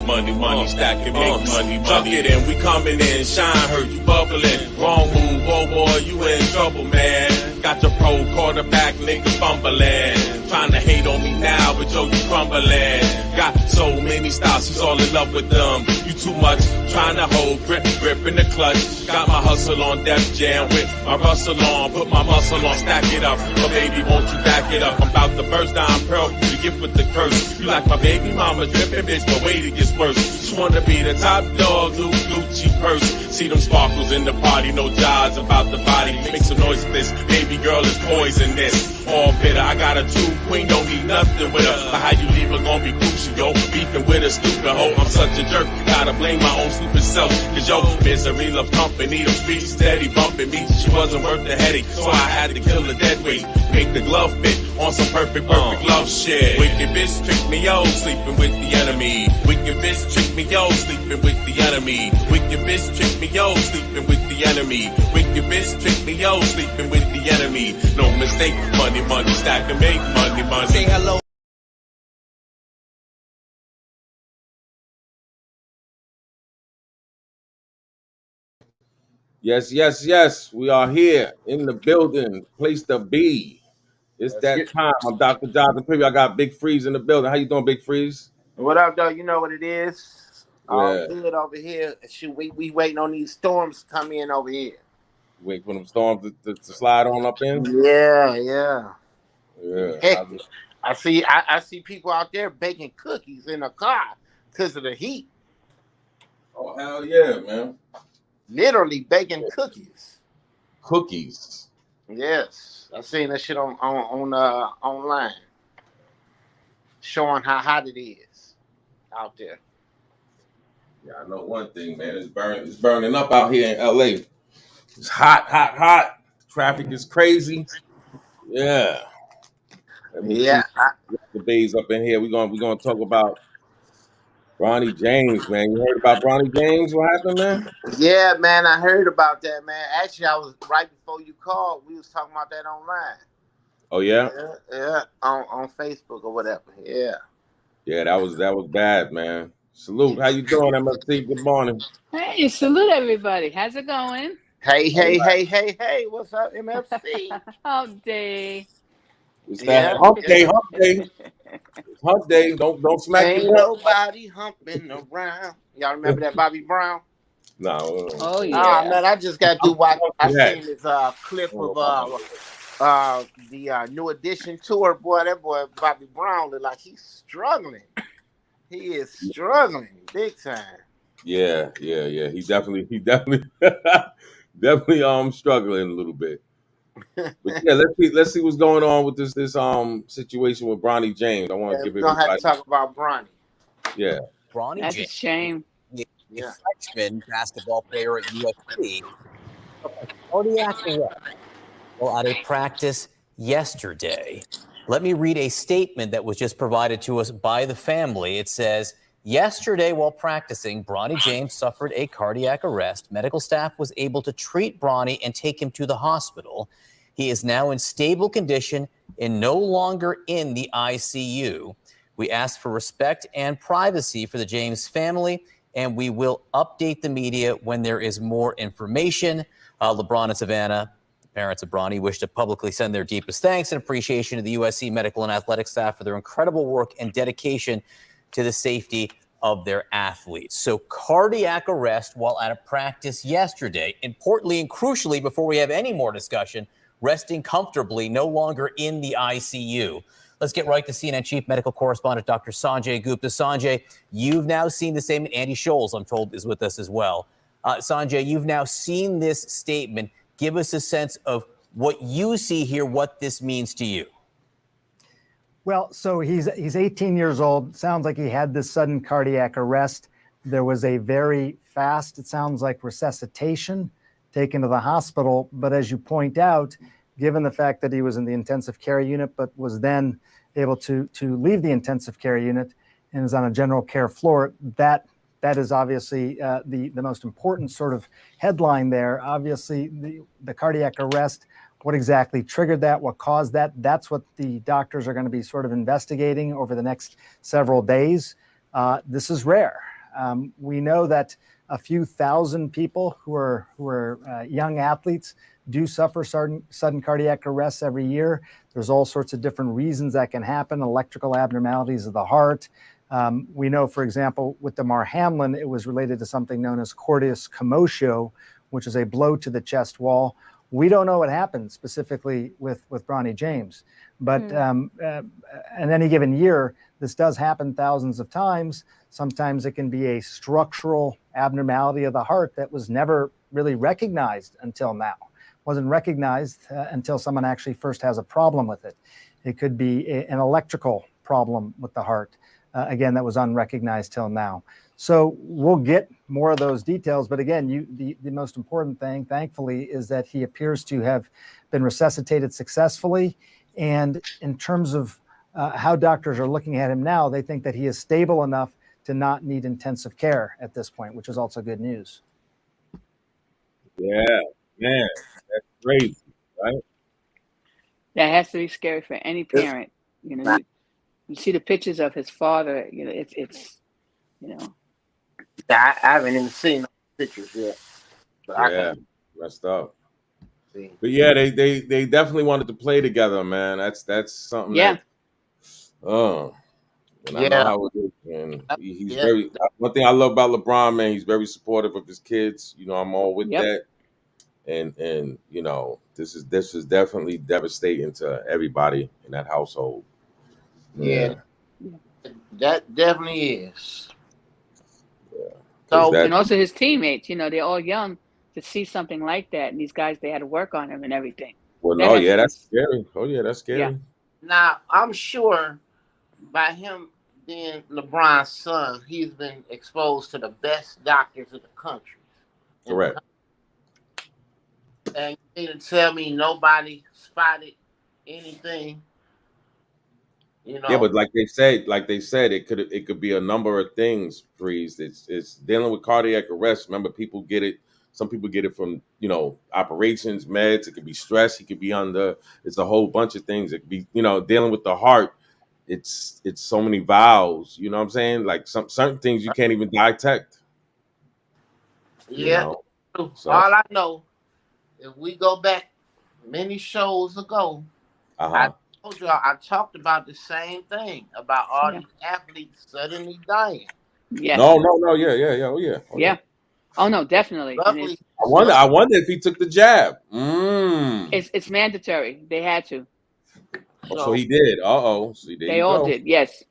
money, money, stack and make money, money. It in, we coming in, shine, heard you bubbling. Wrong move, oh boy, you in trouble, man. Got your pro quarterback, nigga fumbling. Trying to hate on me now, but yo, you crumbling. Got so many styles, she's all in love with them. You too much, trying to hold grip in the clutch. Got my hustle on Def Jam with my rustle on. Put my muscle on, stack it up. But baby, won't you back it up? I'm about to burst down pearl, the gift with the curse. You like my baby mama dripping, bitch, but wait, it gets worse. She wanna be the top dog, new Gucci purse. See them sparkles in the party, no jobs about the body. Make some noise with this, baby girl is poisonous. All bitter, I got a true queen, don't need nothing with her. But how you leave her gon' be crucial, yo. Beefing with a stupid hoe, I'm such a jerk. Gotta blame my own stupid self. Cause yo, misery loves company. Them streets steady bumping me. She wasn't worth the headache, so I had to kill her dead weight. Make the glove fit on some perfect love shit. Wicked bitch trick me, yo, sleeping with the enemy. Wicked bitch trick me, yo, sleeping with the enemy. Wicked bitch trick me, yo, sleeping with the enemy. Wicked bitch trick me, yo, sleeping with the enemy. No mistake, money, money, stack and make money, money. Say hello. Yes, yes, yes. We are here in the building. Place to be. It's that time. I'm Dr. Jonathan Preview. I got Big Freeze in the building. How you doing, Big Freeze? What up, though? You know what it is. All Yeah. good over here. Shoot, we waiting on these storms to come in over here. Wait for them storms to slide on up in? Yeah. Yeah. I see people out there baking cookies in a car because of the heat. Oh, hell yeah, man. Literally baking cookies. Cookies. Yes. I seen that shit on online. Showing how hot it is out there. Yeah, I know one thing, man. It's burning up out here in LA. It's hot. Traffic is crazy. Yeah. Yeah. The bays up in here. We're gonna talk about Bronny James, man. You heard about Bronny James? What happened, man? Yeah, man, I heard about that, man. Actually, I was right before you called. We was talking about that online. Oh yeah? Yeah, on Facebook or whatever. Yeah. Yeah, that was bad, man. Salute. How you doing, MFC? Good morning. Hey, salute everybody. How's it going? Hey. What's up, MFC? Hump day. It's that hump day. It's hump day. Don't smack Ain't your nobody humping around. Y'all remember that Bobby Brown? No. Oh yeah. Nah, man, I just got to watch. I seen this clip of the New Edition tour. Boy, that boy Bobby Brown look like he's struggling. He is struggling big time. Yeah. He definitely definitely struggling a little bit. But yeah, let's see what's going on with this situation with Bronny James. I want to give we're gonna have to talk about Bronny. Yeah. Bronny That's James, a shame. a freshman basketball player at USC, cardiac arrest while at a practice yesterday. Let me read a statement that was just provided to us by the family. It says, yesterday while practicing, Bronny James suffered a cardiac arrest. Medical staff was able to treat Bronny and take him to the hospital. He is now in stable condition and no longer in the ICU. We ask for respect and privacy for the James family, and we will update the media when there is more information. LeBron and Savannah, the parents of Bronny, wish to publicly send their deepest thanks and appreciation to the USC medical and athletic staff for their incredible work and dedication to the safety of their athletes. So cardiac arrest while at a practice yesterday. Importantly and crucially, before we have any more discussion, resting comfortably, no longer in the ICU. Let's get right to CNN Chief Medical Correspondent Dr. Sanjay Gupta. Sanjay, you've now seen the statement. Andy Scholes, I'm told, is with us as well. Sanjay, you've now seen this statement. Give us a sense of what you see here, what this means to you. Well, so he's 18 years old. Sounds like he had this sudden cardiac arrest. There was a very fast, it sounds like, resuscitation, taken to the hospital. But as you point out, given the fact that he was in the intensive care unit, but was then able to leave the intensive care unit and is on a general care floor, that is obviously the most important sort of headline there. Obviously, the cardiac arrest, what exactly triggered that, what caused that, that's what the doctors are going to be sort of investigating over the next several days. This is rare. We know that a few thousand people who are young athletes do suffer sudden cardiac arrests every year. There's all sorts of different reasons that can happen, electrical abnormalities of the heart. We know, for example, with Damar Hamlin, it was related to something known as cordis commotio, which is a blow to the chest wall. We don't know what happened specifically with Bronny James, but in any given year, this does happen thousands of times. Sometimes it can be a structural abnormality of the heart that was never really recognized until now. Wasn't recognized until someone actually first has a problem with it. It could be an electrical problem with the heart. Again, that was unrecognized till now. So we'll get more of those details. But again, the most important thing, thankfully, is that he appears to have been resuscitated successfully. And in terms of how doctors are looking at him now, they think that he is stable enough to not need intensive care at this point, which is also good news. Yeah, man, that's crazy, right? That has to be scary for any parent. You know, you see the pictures of his father. You know, it's you know. I haven't even seen the pictures yet. But Yeah, messed up. But yeah, they definitely wanted to play together, man. That's something that and I know how it is, man. He's very. One thing I love about LeBron, man, he's very supportive of his kids. You know, I'm all with that. And you know, this is definitely devastating to everybody in that household. Yeah, that definitely is. Yeah. So, and also his teammates, you know, they're all young to see something like that, and these guys, they had to work on him and everything. Well, no, yeah, that's scary. Oh, yeah, that's scary. Yeah. Now, I'm sure by him being LeBron's son, he's been exposed to the best doctors in the country. Correct. And you mean to tell me nobody spotted anything? You know? Yeah, but like they said, it could be a number of things. Freeze. It's dealing with cardiac arrest. Remember, people get it. Some people get it from, you know, operations, meds. It could be stress. He could be under. It's a whole bunch of things. It could be, you know, dealing with the heart. It's so many valves. You know what I'm saying? Like certain things you can't even detect. Yeah. You know? So, all I know, if we go back many shows ago, I told you I talked about the same thing about all these athletes suddenly dying. Yes. No, yeah. Oh, yeah. Oh no, definitely. I wonder if he took the jab. It's mandatory. They had to. So he did. See, they all did. Yes,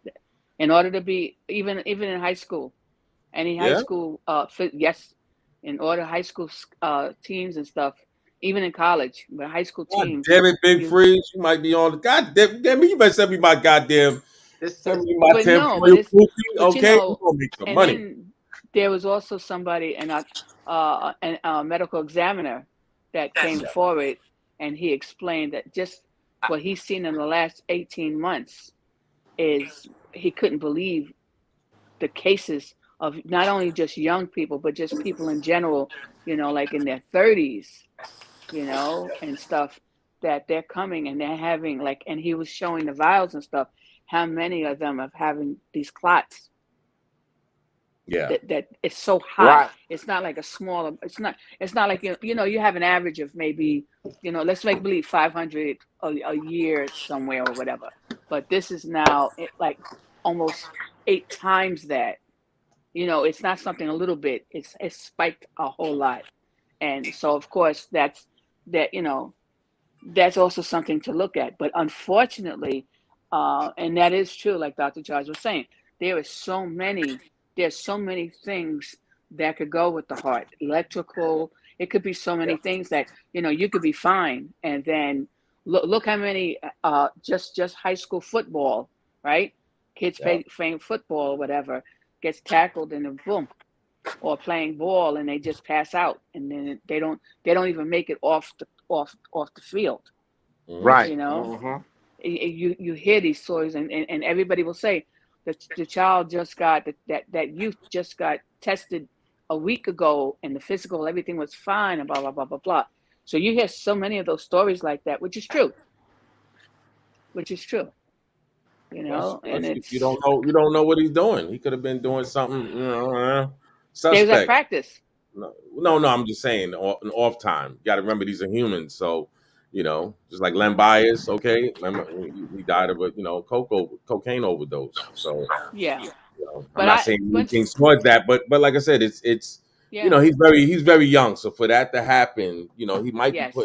in order to be even in high school, any high school. Yes, in order high school teams and stuff. Even in college, but high school teams. Damn it, Big Freeze, you might be on the goddamn. You better send me my goddamn. Send me my okay, you know, we're gonna make some money. Then there was also somebody, a medical examiner, that came forward, and he explained that just what he's seen in the last 18 months is he couldn't believe the cases of not only just young people, but just people in general. You know, like in their 30s. You know, and stuff, that they're coming and they're having and he was showing the vials and stuff, how many of them are having these clots. Yeah. That it's so hot. Right. It's not like it's not like, you know, you have an average of maybe, you know, let's make believe 500 a year somewhere or whatever. But this is now like almost 8 times that. You know, it's not something a little bit, it's spiked a whole lot. And so of course you know, that's also something to look at. But unfortunately, and that is true, like Dr. George was saying, there's so many things that could go with the heart. Electrical, it could be so many things that, you know, you could be fine. And then look how many, just high school football, right? Kids playing football or whatever, gets tackled and then boom. Or playing ball and they just pass out, and then they don't even make it off the field. Right. You know, you hear these stories, and everybody will say that the child just got that youth just got tested a week ago, and the physical, everything was fine, and blah blah blah blah blah. So you hear so many of those stories like that, which is true. And it's you don't know what he's doing. He could have been doing something, they was at suspect. practice. No, I'm just saying an off time. You got to remember these are humans, so just like Len Bias. Okay, remember he died of a cocaine overdose. So Yeah, I'm but not saying but anything towards that, but like I said, it's yeah, he's very young. So for that to happen, he might yes,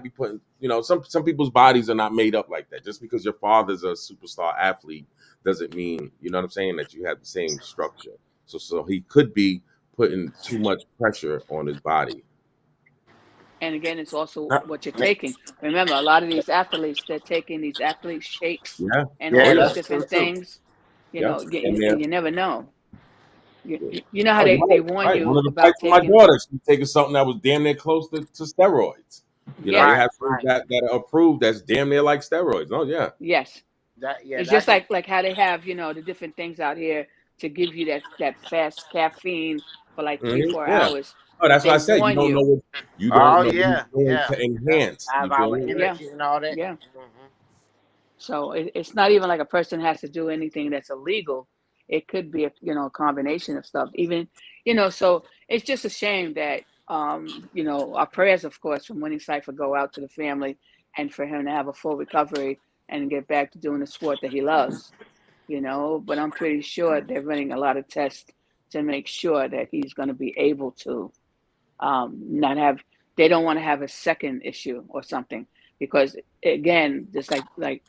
be putting some people's bodies are not made up like that. Just because your father's a superstar athlete doesn't mean what I'm saying that you have the same structure. So he could be putting too much pressure on his body. and again, it's also what you're taking. Remember, a lot of these athletes, they're taking these athlete shakes Yeah. and Oh all Yeah, yeah. these that's true different too. things. Yeah. And you never know. You know how Oh, they right, warn right. One you of the about fights with my taking. daughter, she was taking something that was damn near close to steroids. They Yeah, have things Right. that are approved that's damn near like steroids. Oh yeah. yes. Yeah, It's just that's like how they have the different things out here to give you that fast caffeine for like 3-4 Yeah. hours, Oh, but that's what they I said. warn you. You don't oh know what he's yeah, doing yeah. to enhance. You 5 hour feel me? Yeah, energy and all that. yeah. Mhm. So it's not even like a person has to do anything that's illegal. It could be a combination of stuff. Even so it's just a shame that our prayers, of course, from Winning Cipher go out to the family and for him to have a full recovery and get back to doing the sport that he loves. But I'm pretty sure they're running a lot of tests to make sure that he's going to be able to not have. They don't want to have a second issue or something because again, just like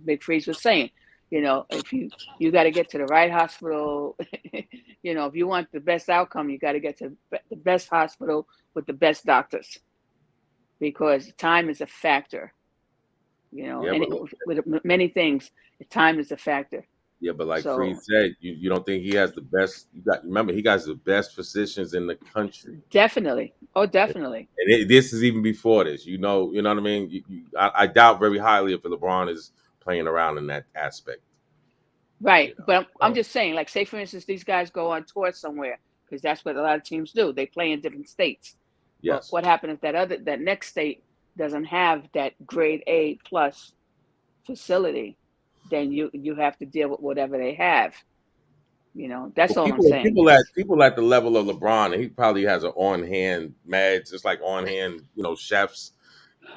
Big Freeze was saying, if you got to get to the right hospital, if you want the best outcome, you got to get to the best hospital with the best doctors because time is a factor. Yeah, And with many things, time is a factor. but like Freed So said, you don't think he has the best. Remember, he got the best physicians in the country. definitely, oh, definitely. And this is even before this. You know what I mean. I doubt very highly if LeBron is playing around in that aspect. Right. But I'm So, just saying, like, say, for instance, these guys go on tour somewhere because that's what a lot of teams do. They play in different states. But yes. what happens if that next state doesn't have that grade A plus facility? Then you have to deal with whatever they have. That's Well, all I'm saying. people at the level of LeBron, he probably has an on hand meds, just like on hand, chefs.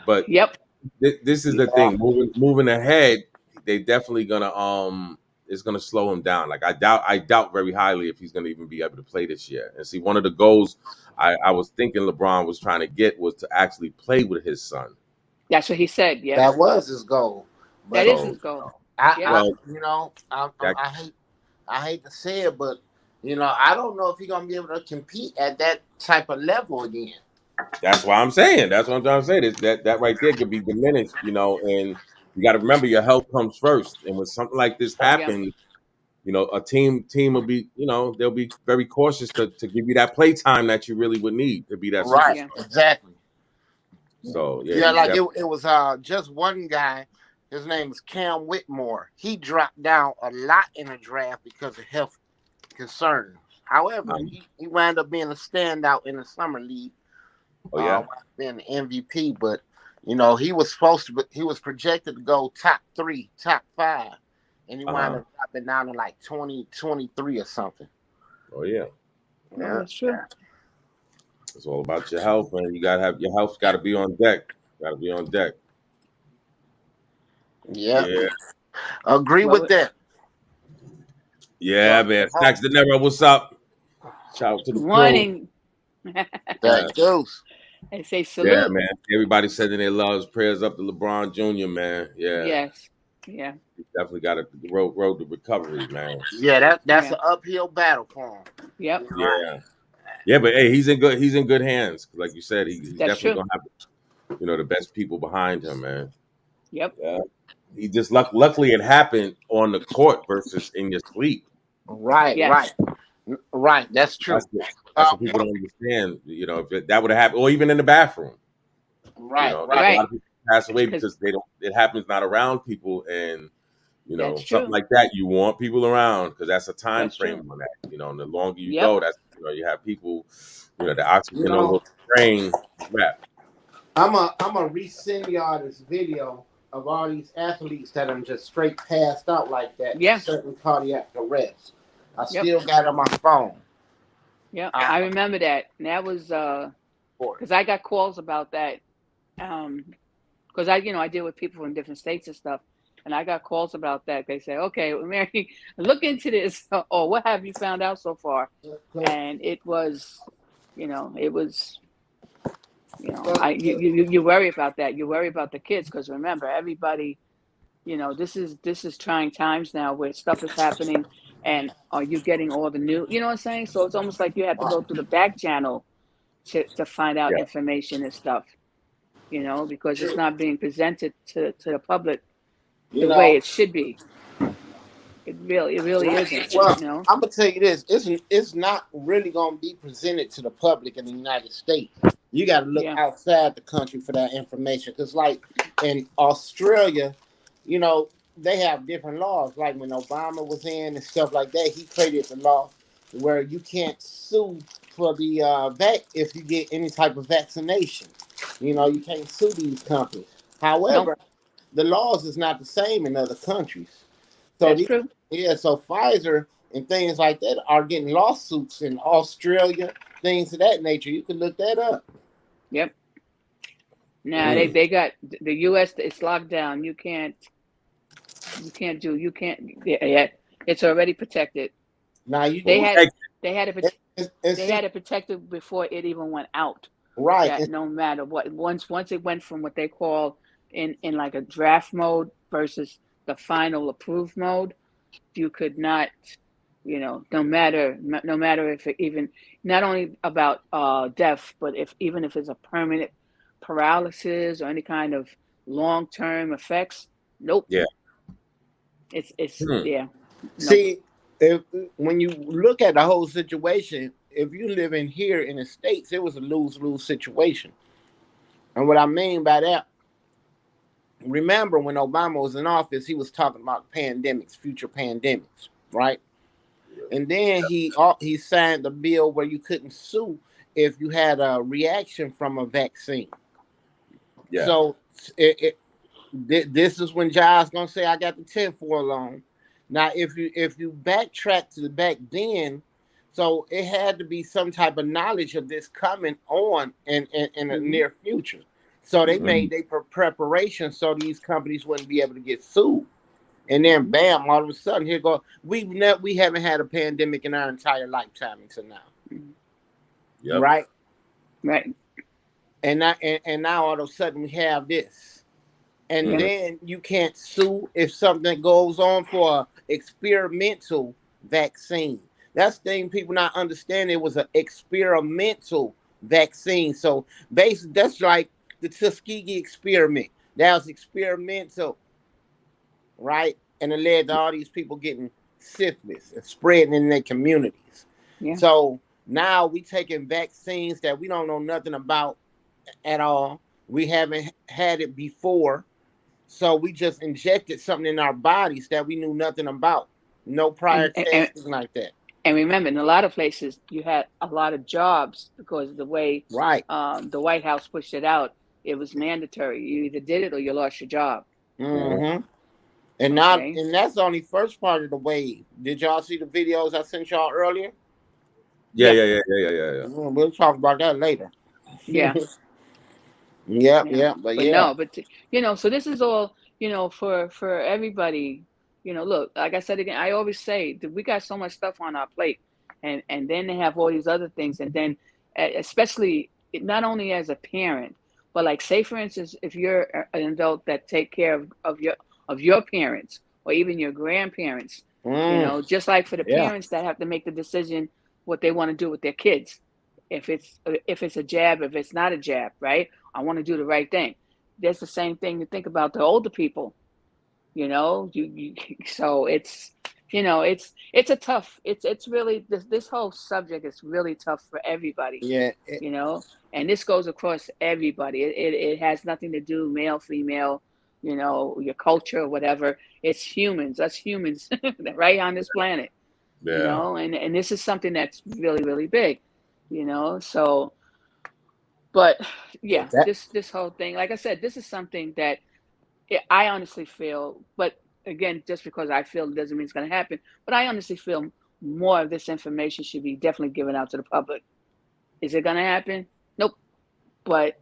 But Yep. this is the Yeah. thing. Moving ahead, they definitely gonna it's gonna slow him down. Like I doubt very highly if he's gonna even be able to play this year. And see, one of the goals I was thinking LeBron was trying to get was to actually play with his son. That's what he said. Yep. That was his goal. That But is So his goal. Yep. I well, that, I hate to say it, but I don't know if he's gonna be able to compete at that type of level again. that's why I'm saying. That's what I'm trying to say. That right there could be diminished, and you got to remember your health comes first. And when something like this Yep. happens, a team will be, they'll be very cautious to give you that play time that you really would need to be that Right, superstar. Yeah. exactly. So Yeah, he's like it was just one guy. His name is Cam Whitmore. He dropped down a lot in the draft because of health concerns. However, he wound up being a standout in the summer league. oh yeah, Being the MVP, but he was he was projected to go top 3, top 5, and he wound up dropping down to like 2023 or something. oh yeah. Yeah, that's true. It's all about your health, man. You gotta have your health. Got to be on deck. Got to be on deck. Yeah, Yeah, agree Well, with that. yeah, man. Stacks the Never. What's up? Shout out to the good crew. morning. That goes. I say Yeah, salute. man. Everybody sending their loves, prayers up to LeBron Jr., man. Yeah, Yes. Yeah. definitely got a road to recovery, man. Yeah, that's Yeah. an uphill battle for him. Yep. Yeah, yeah, but hey, he's in good hands. Like you said, he's That's definitely true. gonna have the best people behind him, man. Yep. Yeah, he just luckily it happened on the court versus in your sleep. Right, Yes. right. That's true. That's what people don't understand. If that would have happened, or even in the bathroom. Right, A Right. lot of people pass away 'Cause- because they don't. It happens not around people, and That's something true. like that. You want people around because that's a time That's frame true. on that. And the longer you Yep. go, that's you have people. The oxygen You know, over brain. Rap. I'm a resend y'all this video of all these athletes that are just straight passed out like that, Yeah. certain cardiac arrest. I Yep. still got it on my phone. Yeah, I remember that. And that was because I got calls about that. Because I deal with people from different states and stuff, and I got calls about that. They say, "Okay, well, Mary, look into this, or what have you found out so far?" And it was, it was, you worry about that. You worry about the kids because remember, everybody, this is trying times now where stuff is happening, and are you getting all the new? You know what I'm saying? So it's almost like you have to go through the back channel to find out information and stuff. Because it's not being presented to the public the way it should be. It really isn't. Well, I'm gonna tell you this: it's not really gonna be presented to the public in the United States. You got to look outside the country for that information, because, like in Australia, they have different laws. Like when Obama was in and stuff like that, he created the law where you can't sue for the if you get any type of vaccination. You can't sue these companies. However, the laws is not the same in other countries. So that's true. Yeah, so Pfizer and things like that are getting lawsuits in Australia, things of that nature. You can look that up. Yep. Now they got the U.S. It's locked down. You can't. Yeah, it's already protected. Now they had it protected before it even went out. Right. That no matter what, once it went from what they call in like a draft mode versus the final approved mode, you could not, no matter if it even not only about death, but if it's a permanent paralysis or any kind of long-term effects, nope. Yeah. It's yeah. See, when you look at the whole situation, if you live in here in the States, it was a lose-lose situation. And what I mean by that, remember when Obama was in office, he was talking about pandemics, future pandemics, right? And then he signed the bill where you couldn't sue if you had a reaction from a vaccine. Yeah. So this is when John's gonna say, "I got the 10-4 loan." Now, if you backtrack to the back then, so it had to be some type of knowledge of this coming on in the near future. So they made their preparation so these companies wouldn't be able to get sued. And then, bam! All of a sudden, here go. We haven't had a pandemic in our entire lifetime until now. Yep. Right. Right. And now all of a sudden we have this, and then you can't sue if something goes on for an experimental vaccine. That's the thing people not understand. It was an experimental vaccine. So basically, that's like the Tuskegee experiment. That was experimental. Right? And it led to all these people getting syphilis and spreading in their communities. Yeah. So now we taking vaccines that we don't know nothing about at all. We haven't had it before. So we just injected something in our bodies that we knew nothing about. No prior testing like that. And remember, in a lot of places, you had a lot of jobs because of the way the White House pushed it out. It was mandatory. You either did it or you lost your job. Mm-hmm. And now, and that's only first part of the wave. Did y'all see the videos I sent y'all earlier? Yeah. We'll talk about that later. Yeah. But so this is all, for everybody. Look, like I said again, I always say that we got so much stuff on our plate, and then they have all these other things, and then especially not only as a parent, but like say for instance, if you're an adult that take care of your parents or even your grandparents, just like for the parents that have to make the decision what they want to do with their kids, if it's a jab, if it's not a jab, right? I want to do the right thing. That's the same thing to think about the older people. So it's it's a tough. It's really this whole subject is really tough for everybody. Yeah. And this goes across everybody. It has nothing to do male, female, your culture or whatever. It's humans, us humans, right on this planet. Yeah. And this is something that's really, really big. So. But yeah, this whole thing, like I said, this is something that I honestly feel, but again, just because I feel it doesn't mean it's going to happen. But I honestly feel more of this information should be definitely given out to the public. Is it going to happen? Nope. But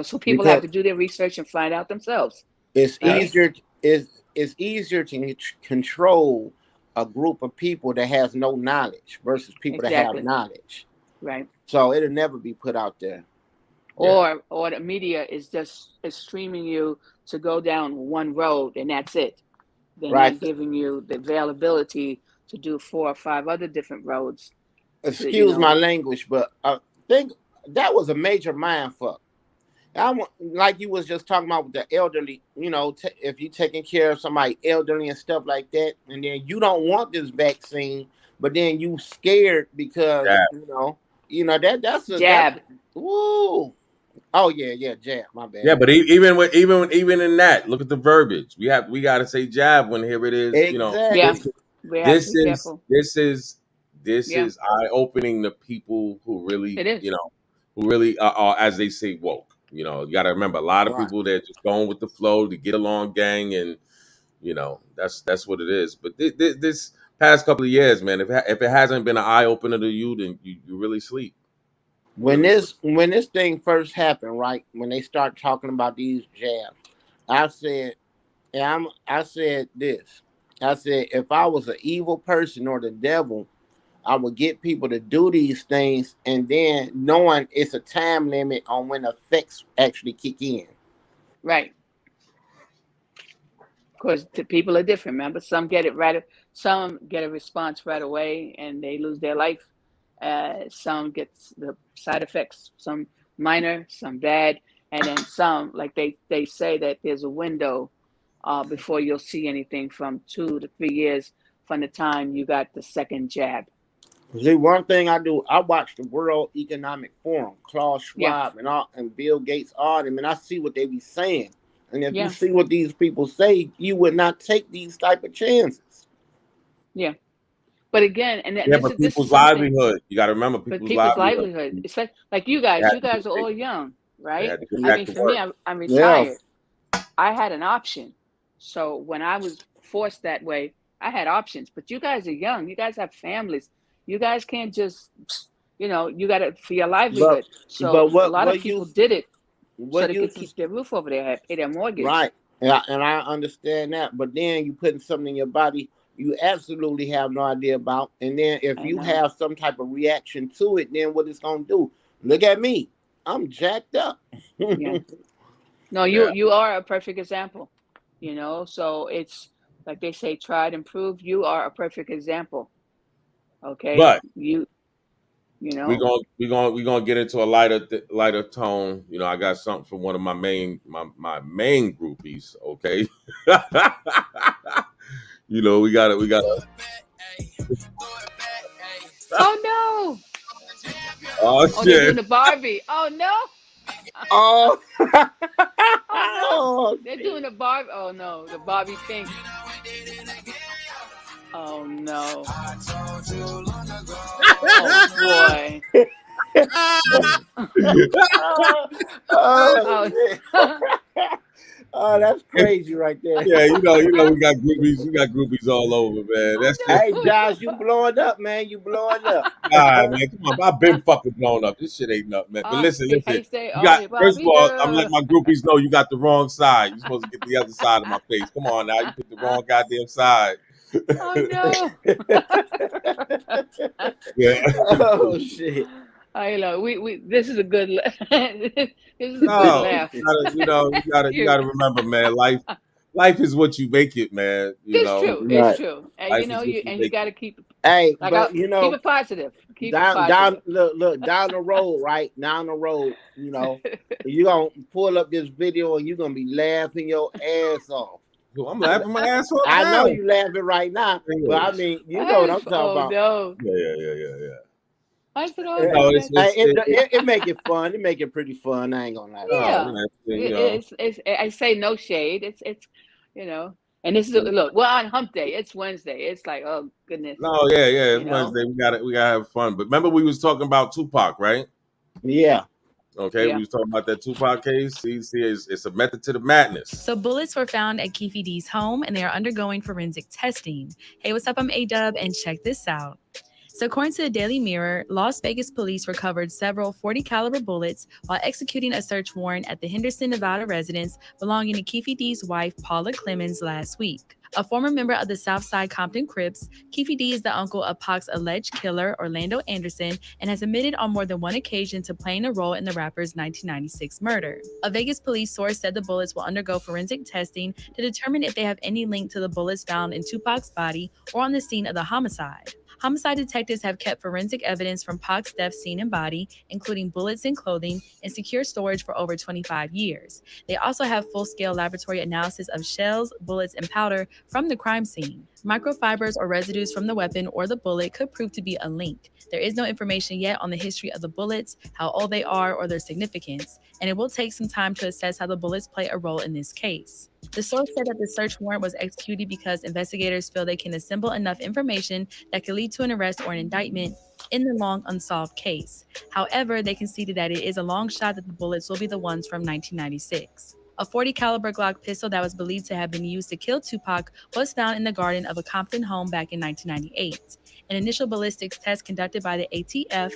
so people have Because to do their research and find out themselves. it's Right? easier. It's easier to control a group of people that has no knowledge versus people that have Exactly. knowledge. Right. So it'll never be put out there. Or the media is streaming you to go down one road and that's it. They're Right. not giving you the availability to do 4 or 5 other different roads. Excuse my language, but I think that was a major mind fuck. Like you was just talking about with the elderly, if you're taking care of somebody elderly and stuff like that, and then you don't want this vaccine, but then you scared because that's a jab. Woo. Oh yeah, jab. My bad. Yeah, but even in that, look at the verbiage. We got to say jab when here it is. Exactly. Yeah, we have to be careful. This is eye opening to people who really, It is. who really are, as they say, woke. You got to remember, a lot of people that just going with the flow to get along, gang, and that's what it is. But this past couple of years, man, if it hasn't been an eye opener to you, then you really sleep. When this thing first happened, right? When they start talking about these jabs, I said this. I said, if I was an evil person or the devil, I would get people to do these things, and then knowing it's a time limit on when effects actually kick in. Right. Because people are different, remember? Some get a response right away and they lose their life. Some get the side effects, some minor, some bad, and then some, like they say that there's a window before you'll see anything from 2 to 3 years from the time you got the second jab. See, one thing I do, I watch the World Economic Forum, Klaus Schwab and Bill Gates, all them, and I see what they be saying. And if you see what these people say, you would not take these type of chances. Yeah. But again, but people's livelihood. You got to remember people's livelihood. It's like you guys are all young, right? I mean, for me, I'm retired. I had an option. So when I was forced that way, I had options. But you guys are young. You guys have families. You guys can't just, you got it for your livelihood. So a lot of people did it so they could keep their roof over their head, pay their mortgage. Right. Yeah, and I understand that. But then you putting something in your body you absolutely have no idea about. And then if you have some type of reaction to it, then what it's going to do? Look at me. I'm jacked up. No, you are a perfect example. So it's like they say, tried and proved. You are a perfect example. Okay, but we're gonna get into a lighter tone. I got something from one of my main groupies. Okay, we got it. Oh no! Oh shit! They're doing the Barbie. Oh no! Oh. Oh no! They're doing the Barbie. Oh no! The Barbie pink. Oh no! Oh boy! Oh, that's crazy right there. Yeah, we got groupies. We got groupies all over, man. That's hey, Josh, you blowing up, man. You blowing up. God, man, come on. I've been fucking blown up. This shit ain't nothing, man. But listen. You got, first of all, I'm letting my groupies know you got the wrong side. You're supposed to get the other side of my face. Come on now. You picked the wrong goddamn side. Oh, no. Yeah. Oh, shit. This is a good laugh. You gotta remember, man. Life is what you make it, man. It's true. And you gotta keep. Hey, keep it positive. Look down the road, right? Down the road, you're gonna pull up this video and you're gonna be laughing your ass off. I'm laughing my ass off. I know you laughing right now, but I mean, you know what I'm talking about. No. Yeah. It make it fun. It make it pretty fun. I ain't gonna lie. Yeah. I say no shade. It's and this is look. We're on Hump Day. It's Wednesday. It's like, oh goodness. No, yeah. It's Wednesday. We gotta have fun. But remember, we was talking about Tupac, right? Yeah. Okay, we was talking about that Tupac case. See, it's a method to the madness. So bullets were found at Keefe D's home, and they are undergoing forensic testing. Hey, what's up? I'm A-Dub, and check this out. So according to the Daily Mirror, Las Vegas police recovered several .40 caliber bullets while executing a search warrant at the Henderson, Nevada residence belonging to Keefe D's wife, Paula Clemens, last week. A former member of the Southside Compton Crips, Keefe D is the uncle of Pac's alleged killer, Orlando Anderson, and has admitted on more than one occasion to playing a role in the rapper's 1996 murder. A Vegas police source said the bullets will undergo forensic testing to determine if they have any link to the bullets found in Tupac's body or on the scene of the homicide. Homicide detectives have kept forensic evidence from Pac's death scene and body, including bullets and clothing, in secure storage for over 25 years. They also have full-scale laboratory analysis of shells, bullets, and powder from the crime scene. Microfibers or residues from the weapon or the bullet could prove to be a link. There is no information yet on the history of the bullets, how old they are, or their significance, and it will take some time to assess how the bullets play a role in this case. The source said that the search warrant was executed because investigators feel they can assemble enough information that could lead to an arrest or an indictment in the long unsolved case. However, they conceded that it is a long shot that the bullets will be the ones from 1996. A .40 caliber Glock pistol that was believed to have been used to kill Tupac was found in the garden of a Compton home back in 1998. An initial ballistics test conducted by the ATF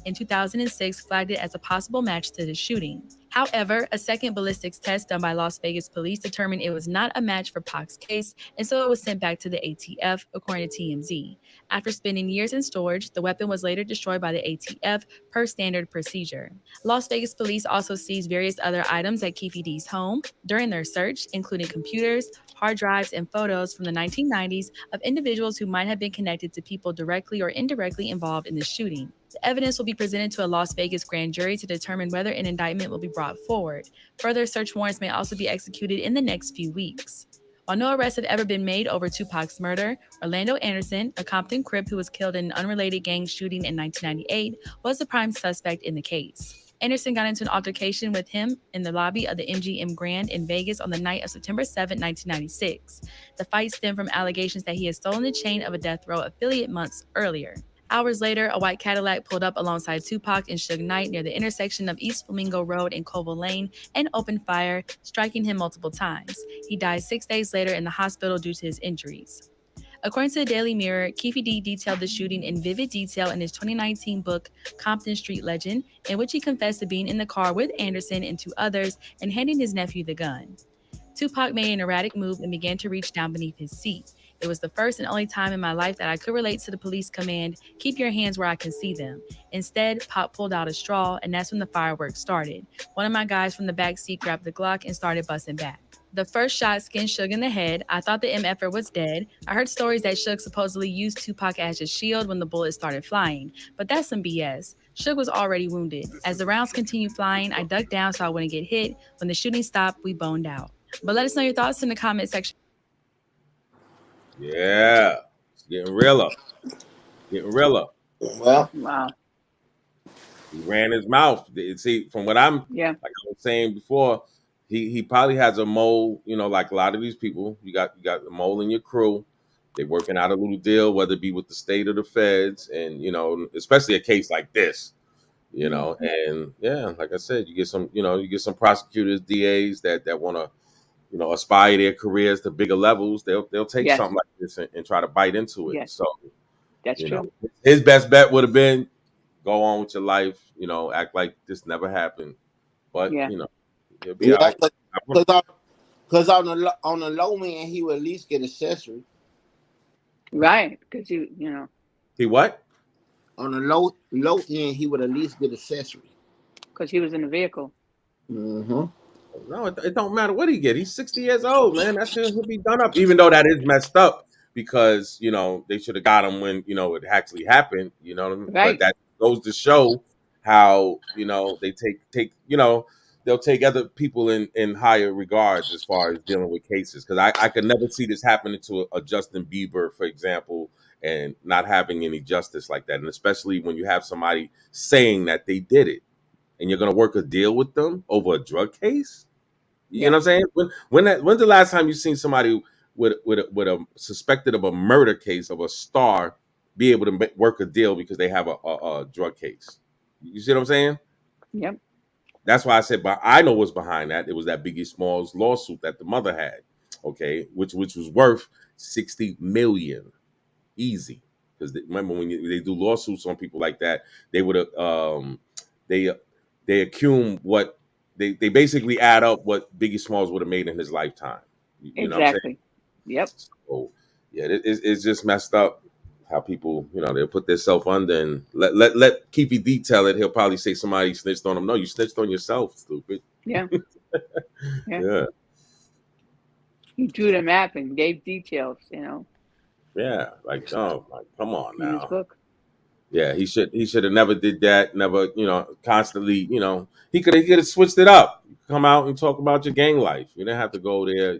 in 2006 flagged it as a possible match to the shooting. However, a second ballistics test done by Las Vegas police determined it was not a match for Pac's case, and so it was sent back to the ATF, according to TMZ. After spending years in storage, the weapon was later destroyed by the ATF per standard procedure. Las Vegas police also seized various other items at Keefe D's home during their search, including computers, hard drives, and photos from the 1990s of individuals who might have been connected to people directly or indirectly involved in the shooting. The evidence will be presented to a Las Vegas grand jury to determine whether an indictment will be brought forward. Further search warrants may also be executed in the next few weeks. While no arrests have ever been made over Tupac's murder, Orlando Anderson, a Compton Crip who was killed in an unrelated gang shooting in 1998, was the prime suspect in the case. Anderson got into an altercation with him in the lobby of the MGM Grand in Vegas on the night of September 7, 1996. The fight stemmed from allegations that he had stolen the chain of a Death Row affiliate months earlier. Hours later, a white Cadillac pulled up alongside Tupac and Suge Knight near the intersection of East Flamingo Road and Colville Lane and opened fire, striking him multiple times. He died 6 days later in the hospital due to his injuries. According to the Daily Mirror, Keefe D detailed the shooting in vivid detail in his 2019 book, Compton Street Legend, in which he confessed to being in the car with Anderson and two others and handing his nephew the gun. Tupac made an erratic move and began to reach down beneath his seat. It was the first and only time in my life that I could relate to the police command, keep your hands where I can see them. Instead, Pop pulled out a straw, and that's when the fireworks started. One of my guys from the back seat grabbed the Glock and started busting back. The first shot skinned Suge in the head. I thought the MFer was dead. I heard stories that Suge supposedly used Tupac as a shield when the bullets started flying, but that's some BS. Suge was already wounded. As the rounds continued flying, I ducked down so I wouldn't get hit. When the shooting stopped, we boned out. But let us know your thoughts in the comment section. Yeah, it's getting realer. Getting realer. Well, Wow. He ran his mouth. See, from what I'm, Yeah. like I was saying before, he probably has a mole. You know, like a lot of these people, you got a mole in your crew. They're working out a little deal, whether it be with the state or the feds, and you know, especially a case like this. You know, and yeah, like I said, you get some prosecutors, DAs that want to, you know, aspire their careers to bigger levels. They'll take Yes. something like this and try to bite into it. Yes. So That's you true. know, his best bet would have been go on with your life, you know, act like this never happened. But Yeah. you know, he'll be all yeah, right. because on the low man, he would at least get accessory. Right. Because you know. He what? On the low end, he would at least get accessory. Because he was in the vehicle. Mm-hmm. No, it don't matter what he get. He's 60 years old, man. That shit will be done up. Even though that is messed up because, you know, they should have got him when, you know, it actually happened, you know what I mean? Right. But that goes to show how, you know, they take, you know, they'll take other people in higher regards as far as dealing with cases. Because I could never see this happening to a Justin Bieber, for example, and not having any justice like that. And especially when you have somebody saying that they did it and you're going to work a deal with them over a drug case. You know what I'm saying? When's the last time you seen somebody with a suspected of a murder case of a star be able to work a deal because they have a drug case? You see what I'm saying? Yep. that's why I said, but I know what's behind that. It was that Biggie Smalls lawsuit that the mother had, okay, which was worth 60 million, easy. Because remember when they do lawsuits on people like that, they would they they accumulate what they basically add up what Biggie Smalls would have made in his lifetime. You know what I'm saying? Exactly. Yep. So yeah, it's just messed up how people, they'll put themselves under and let Keefy detail it. He'll probably say somebody snitched on him. No, you snitched on yourself, stupid. Yeah. Yeah. Yeah, He drew the map and gave details, yeah. Like, oh, like, come on in his now. book. Yeah, he should have never did that. Never, constantly. He could have switched it up. Come out and talk about your gang life. You didn't have to go there.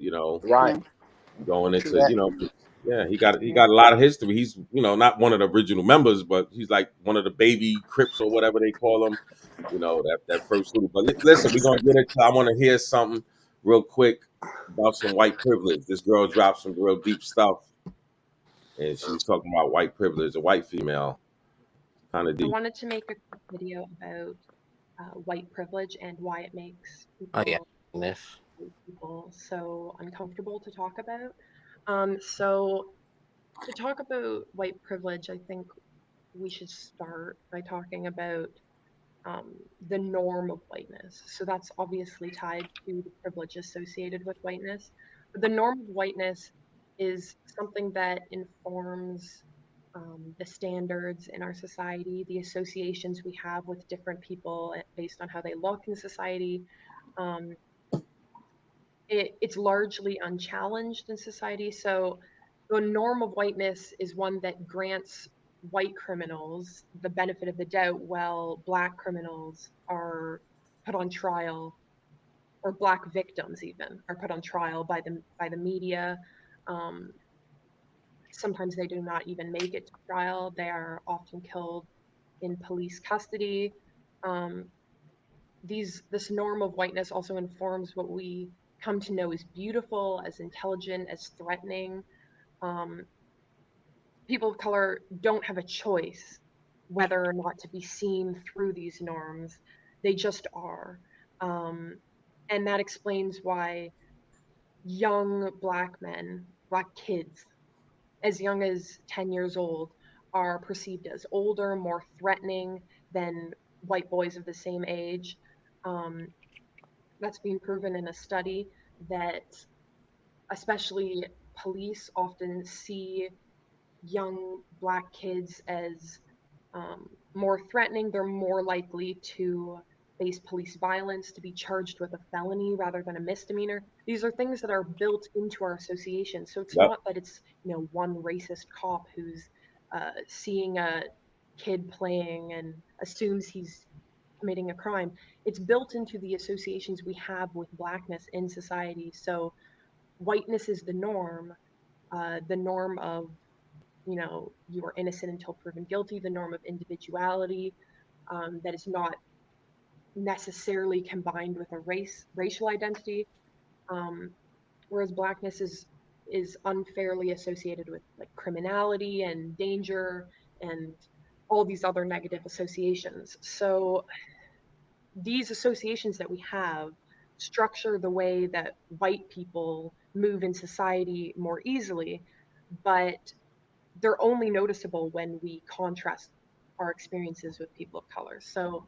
Right. Yeah. Going True into, that. yeah, he Yeah. got a lot of history. He's, not one of the original members, but he's like one of the baby Crips or whatever they call them. That first group. But listen, we're gonna get it. I want to hear something real quick about some white privilege. This girl dropped some real deep stuff, and she was talking about white privilege, a white female, kind of I deep. wanted to make a quick video about white privilege and why it makes Oh yeah. people This. so uncomfortable to talk about. So to talk about white privilege, I think we should start by talking about the norm of whiteness. So that's obviously tied to the privilege associated with whiteness. But the norm of whiteness is something that informs the standards in our society, the associations we have with different people based on how they look in society. Um, it's largely unchallenged in society. So the norm of whiteness is one that grants white criminals the benefit of the doubt, while black criminals are put on trial, or black victims even are put on trial by the media. Um, Sometimes they do not even make it to trial. They are often killed in police custody. Um, this norm of whiteness also informs what we come to know as beautiful, as intelligent, as threatening. Um, People of color don't have a choice whether or not to be seen through these norms. They just are. Um, and that explains why young black men, black kids, as young as 10 years old, are perceived as older, more threatening than white boys of the same age. Um, that's been proven in a study that especially police often see young black kids as more threatening. They're more likely to face police violence, to be charged with a felony rather than a misdemeanor. These are things that are built into our association. So it's Yep. not that it's one racist cop who's seeing a kid playing and assumes he's committing a crime. It's built into the associations we have with blackness in society. So whiteness is the norm of you are innocent until proven guilty, the norm of individuality, that is not necessarily combined with a racial identity, um, whereas blackness is unfairly associated with like criminality and danger and all these other negative associations. So these associations that we have structure the way that white people move in society more easily, but they're only noticeable when we contrast our experiences with people of color. So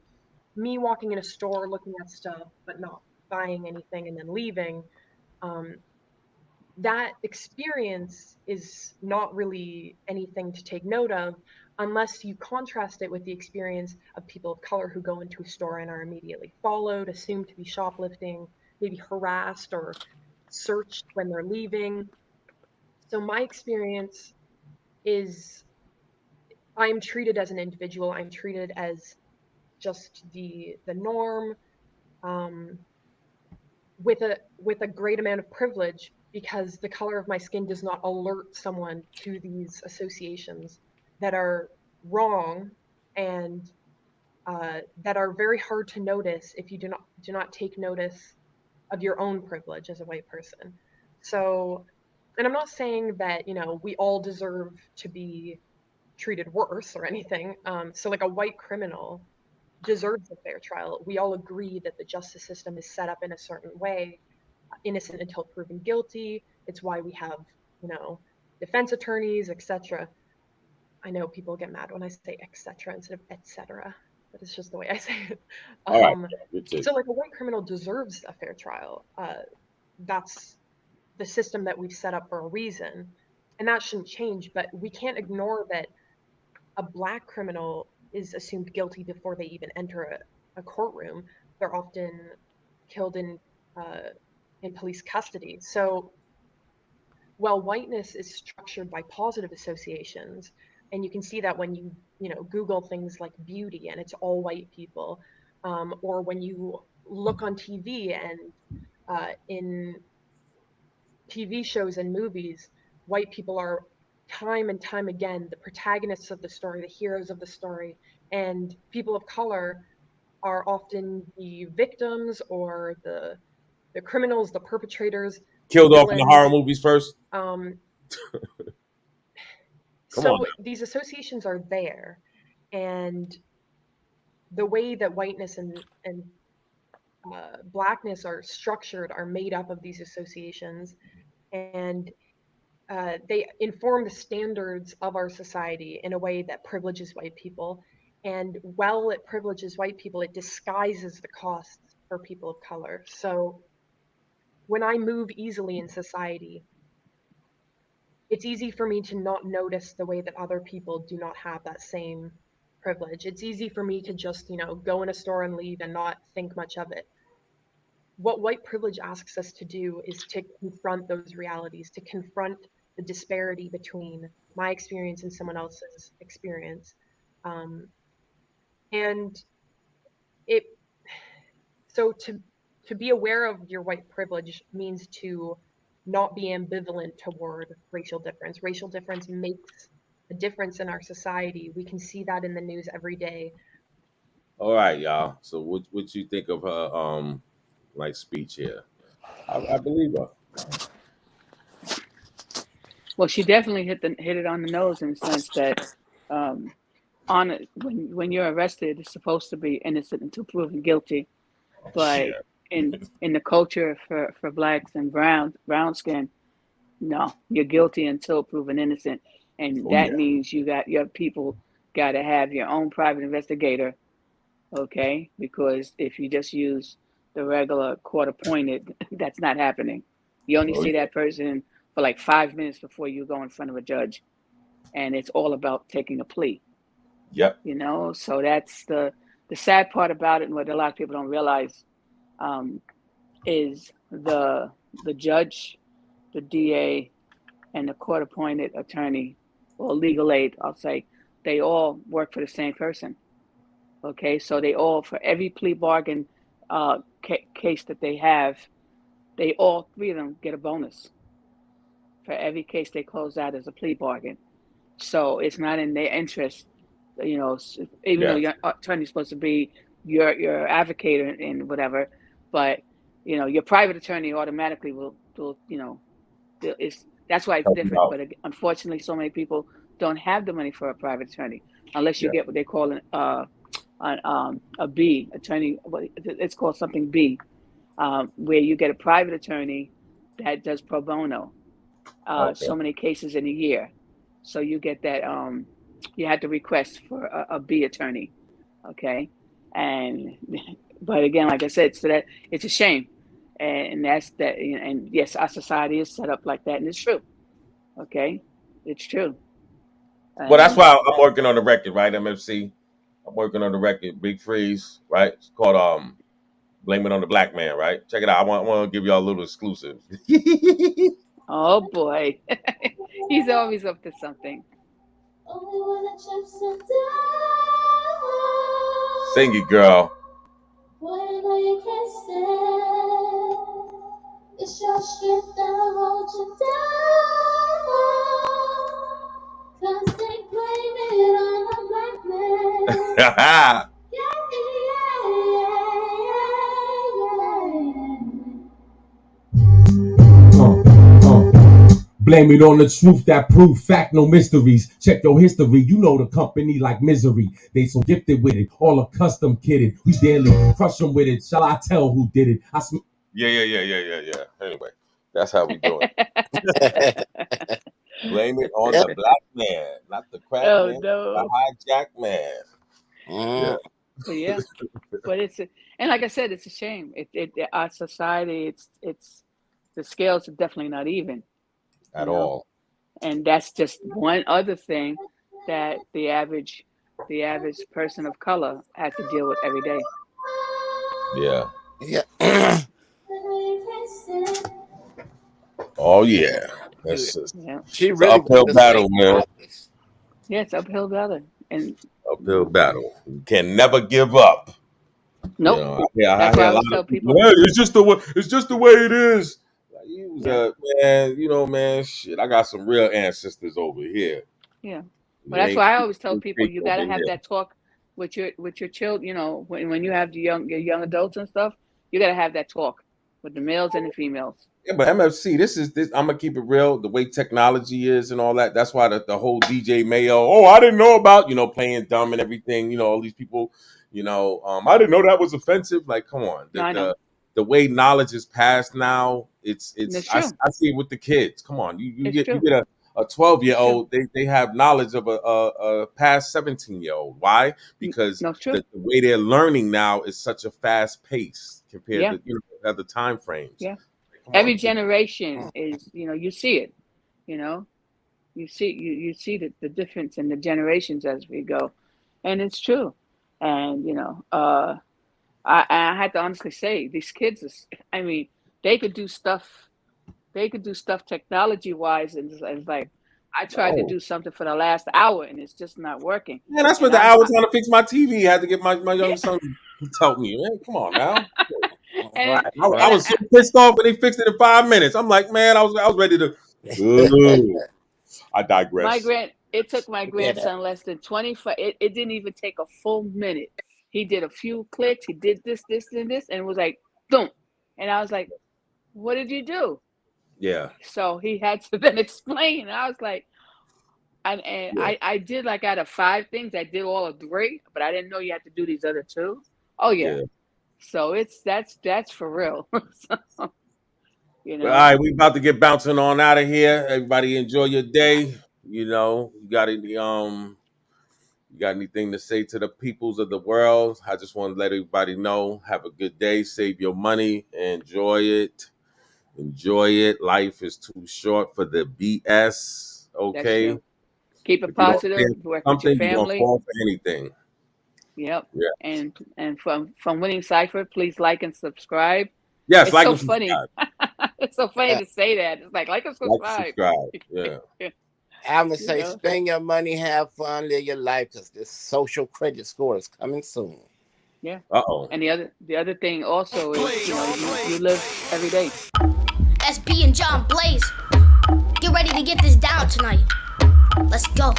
me walking in a store looking at stuff but not buying anything and then leaving, um, that experience is not really anything to take note of unless you contrast it with the experience of people of color who go into a store and are immediately followed, assumed to be shoplifting, maybe harassed or searched when they're leaving. So my experience is I'm treated as an individual. I'm treated as just the norm, um, with a great amount of privilege because the color of my skin does not alert someone to these associations that are wrong and that are very hard to notice if you do not take notice of your own privilege as a white person. So, and I'm not saying that we all deserve to be treated worse or anything. So like a white criminal deserves a fair trial. We all agree that the justice system is set up in a certain way, innocent until proven guilty. It's why we have, defense attorneys, etc. I know people get mad when I say etc. instead of etc., but it's just the way I say it. All right. So like a white criminal deserves a fair trial. That's the system that we've set up for a reason, and that shouldn't change. But we can't ignore that a black criminal is assumed guilty before they even enter a courtroom. They're often killed in police custody. So while whiteness is structured by positive associations, and you can see that when you Google things like beauty and it's all white people, or when you look on TV and in TV shows and movies, white people are time and time again the protagonists of the story, the heroes of the story, and people of color are often the victims or the criminals, the perpetrators, killed off in the horror movies first. So these associations are there, and the way that whiteness and blackness are structured are made up of these associations, and they inform the standards of our society in a way that privileges white people. And while it privileges white people, it disguises the costs for people of color. So when I move easily in society, it's easy for me to not notice the way that other people do not have that same privilege. It's easy for me to just, go in a store and leave and not think much of it. What white privilege asks us to do is to confront those realities, to confront the disparity between my experience and someone else's experience. And so to be aware of your white privilege means to not be ambivalent toward racial difference. Racial difference makes a difference in our society. We can see that in the news every day. All right, y'all. So what you think of her speech here? I believe her. Well, she definitely hit it on the nose in the sense that when you're arrested, it's supposed to be innocent until proven guilty. But in the culture for blacks and brown skin, no, you're guilty until proven innocent, and that means your people got to have your own private investigator, okay? Because if you just use the regular court appointed, that's not happening. You only see that person for like 5 minutes before you go in front of a judge, and it's all about taking a plea. Yep. So that's the sad part about it, and what a lot of people don't realize is the judge, the DA, and the court-appointed attorney or legal aid, I'll say, they all work for the same person. Okay, so they all, for every plea bargain case that they have, they all three of them get a bonus for every case they close out as a plea bargain. So it's not in their interest, even though your attorney's supposed to be your advocate and whatever, but your private attorney automatically will that's why it's different. But unfortunately, so many people don't have the money for a private attorney unless you get what they call a B attorney. It's called something B, where you get a private attorney that does pro bono. So many cases in a year, so you get that. You had to request for a B attorney, okay? But again, like I said, so that it's a shame, and that's that. And yes, our society is set up like that, and it's true. Okay, it's true. Well, that's why I'm working on the record, right? MFC. I'm working on the record, Big Freeze, right? It's called Blame It on the Black Man, right? Check it out. I want to give y'all a little exclusive. Oh boy, he's always up to something. Sing it, girl. It's your strength that'll hold you down. 'Cause they blame it on the black man. Yeah. Blame it on the truth that prove fact, no mysteries. Check your history, you know the company like Misery. They so gifted with it, all a custom kitted. We daily crush them with it. Shall I tell who did it? Yeah. Anyway, that's how we doing. Blame it on the black man, not the crack Oh man, the no. hijack man. Yeah. But yeah, but and like I said, it's a shame. Our society, it's the scales are definitely not even At all. and that's just one other thing that the average person of color has to deal with every day. Yeah. Yeah. Oh yeah. That's just, She it's really an uphill was battle, man. Yeah, it's uphill battle, and Uphill battle. You can never give up. nope. You know, I That's hear why I a lot always tell of people, people. "Hey, it's just the way. It's just the way it is." Like, Yeah. man, man, shit. I got some real ancestors over here. Yeah. It Well, that's ain't why I always tell people fake you got over to have here. that talk with your children. You know, when you have your young adults and stuff, you got to have that talk with the males and the females. Yeah, but MFC, this. I'm gonna keep it real. The way technology is and all that. That's why the whole DJ Mayo. Oh, I didn't know about playing dumb and everything. All these people. I didn't know that was offensive. Like, come on. No, I know. The way knowledge is passed now, it's That's I true. see it with the kids. Come on, you It's get true. a 12-year-old. They have knowledge of a past 17-year-old. Why? Because No, it's true. the way they're learning now is such a fast pace compared Yeah. to other time frames. Yeah. Come Every on. generation is, you see it, you see the difference in the generations as we go, and it's true. And I had to honestly say these kids I mean, they could do stuff technology wise, and it's like I tried to Oh. do something for the last hour and it's just not working. Man, I spent And the hour trying to fix my TV. I had to get my young son to help me. Man, come on now. and, I was so pissed off when they fixed it in 5 minutes. I'm like, man, I was ready to. I digress. It took my grandson less than 25. It didn't even take a full minute. He did a few clicks. He did this, and this, and it was like, boom. And I was like, what did you do? Yeah. So he had to then explain. And I was like, I did like out of 5 things, I did all of 3, but I didn't know you had to do these other 2. Oh yeah. So that's for real. So, All right, we about to get bouncing on out of here. Everybody enjoy your day. You got anything to say to the peoples of the world? I just want to let everybody know. Have a good day. Save your money. Enjoy it. Life is too short for the BS. Okay. Keep it positive. Work with your you're gonna family. fall for anything. Yep. Yeah. And from Winning Cipher, please like and subscribe. Yes, it's like so and funny. subscribe. It's so funny to say that. It's like and subscribe. Yeah. I'm gonna say, spend your money, have fun, live your life, because this social credit score is coming soon. Yeah. Uh-oh. And the other thing also is, you live every day. SB and John Blaze, get ready to get this down tonight. Let's go.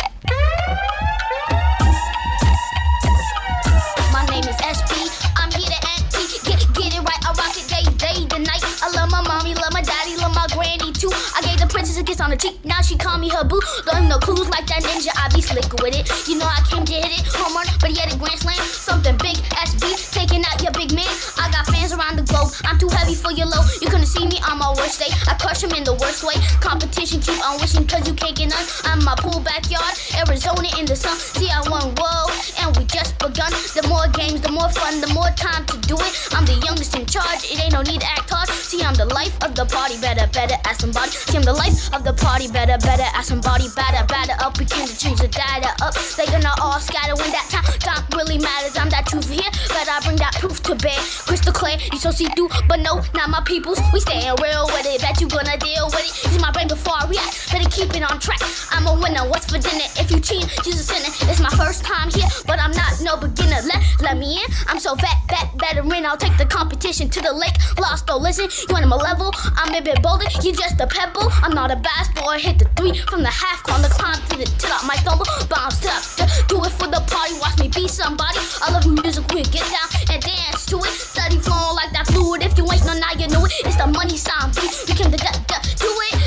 My name is SB. I'm here to antique. Get it right. I rock it day to night. I love my mommy, love my daddy, love my granny too. I gave the princess a kiss on the cheek. Now she call me her boo. Don't no clues like that ninja. I be slick with it. You know I came to hit it. Home run, but yet a grand slam. Something big. SB taking out your big man. I got fans around the globe. I'm too heavy for your low. You couldn't see me on my worst day. I crush him in the worst way. Competition keep on wishing cause you can't get none. I'm in my pool backyard. Arizona in the sun. See I won whoa. And we just begun. The more games, the more fun, the more time to do it. I'm the youngest in charge. It ain't no need to act hard. See I'm the life of the party. Better ask somebody. See I'm the life of the party. Better ask somebody. Batter up. We came to change the data up. They gonna all scatter when that time really matters. I'm that truth here. But I bring that proof to bear. Crystal clear. You so see through. But no, not my peoples. We staying real with it. Bet you gonna deal with it. Use my brain before I react. Better keep it on track. I'm a winner. What's for dinner? If you cheat, you's a sinner. It's my first time here, but I'm not no beginner. Let me in. I'm so veteran. I'll take the competition to the lake. Lost, though, listen. You on my level? I'm a bit bolder. You just a pebble. I'm not a bass boy. Hit the 3 from the half corner. Climb to the top. My stumble. Bounce up. Do it for the party. Watch me be somebody. I love music. We get down and dance to it. Steady flowing like that fluid. If you ain't no now, you know it. It's the money sound beat. We came to do it. Do it.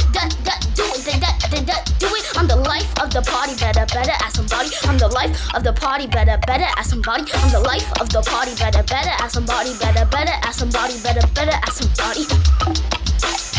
the party, better ask somebody. I'm the life of the party, better ask somebody. I'm the life of the party, better ask somebody, better ask somebody, better ask somebody.